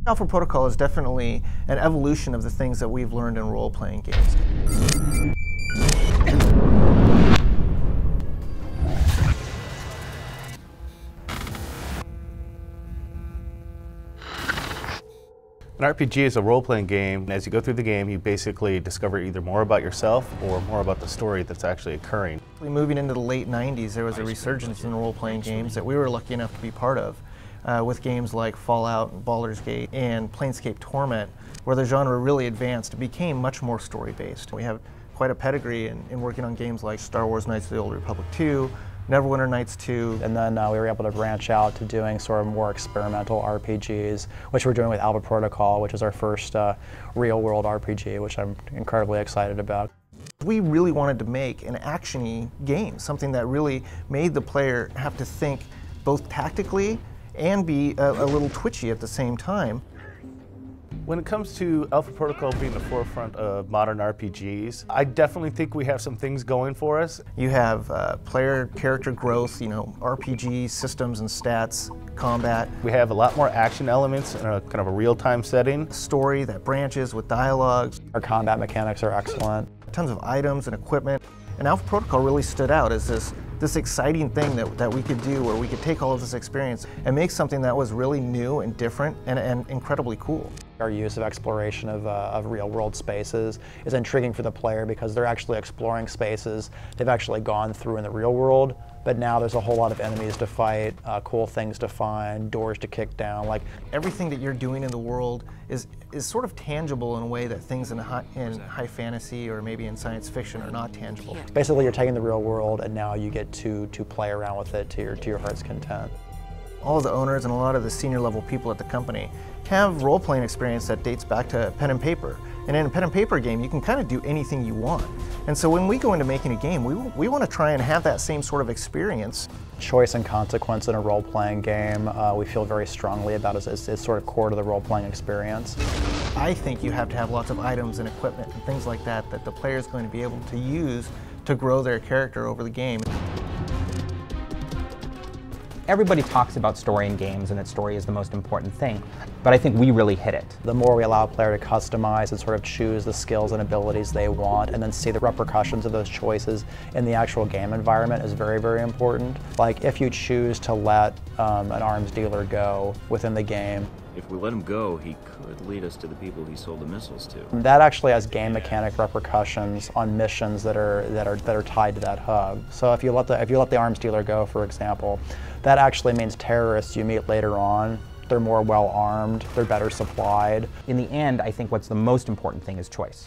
Alpha Protocol is definitely an evolution of the things that we've learned in role-playing games. An RPG is a role-playing game, and as you go through the game, you basically discover either more about yourself or more about the story that's actually occurring. Moving into the late 90s, there was a resurgence in role-playing games that we were lucky enough to be part of, with games like Fallout and Baldur's Gate and Planescape Torment, where the genre really advanced. It became much more story-based. We have quite a pedigree in working on games like Star Wars Knights of the Old Republic 2, Neverwinter Nights 2. And then we were able to branch out to doing sort of more experimental RPGs, which we're doing with Alpha Protocol, which is our first real-world RPG, which I'm incredibly excited about. We really wanted to make an action-y game, something that really made the player have to think both tactically and be a little twitchy at the same time. When it comes to Alpha Protocol being the forefront of modern RPGs, I definitely think we have some things going for us. You have player character growth, RPG systems and stats, combat. We have a lot more action elements in a kind of a real-time setting. A story that branches with dialogues. Our combat mechanics are excellent. Tons of items and equipment. And Alpha Protocol really stood out as this exciting thing that we could do, where we could take all of this experience and make something that was really new and different and incredibly cool. Our use of exploration of real-world spaces is intriguing for the player because they're actually exploring spaces they've actually gone through in the real world, but now there's a whole lot of enemies to fight, cool things to find, doors to kick down. Like everything that you're doing in the world is sort of tangible in a way that things in high fantasy or maybe in science fiction are not tangible. Basically, you're taking the real world and now you get to play around with it to your heart's content. All of the owners and a lot of the senior level people at the company have role-playing experience that dates back to pen and paper. And in a pen and paper game, you can kind of do anything you want. And so when we go into making a game, we want to try and have that same sort of experience. Choice and consequence in a role-playing game, we feel very strongly about as sort of core to the role-playing experience. I think you have to have lots of items and equipment and things like that the player is going to be able to use to grow their character over the game. Everybody talks about story in games and that story is the most important thing, but I think we really hit it. The more we allow a player to customize and sort of choose the skills and abilities they want and then see the repercussions of those choices in the actual game environment is very, very important. Like if you choose to let an arms dealer go within the game, if we let him go, he could lead us to the people he sold the missiles to. That actually has game mechanic repercussions on missions that are tied to that hub. So if you let the arms dealer go, for example, that actually means terrorists you meet later on, they're more well armed, they're better supplied. In the end, I think what's the most important thing is choice.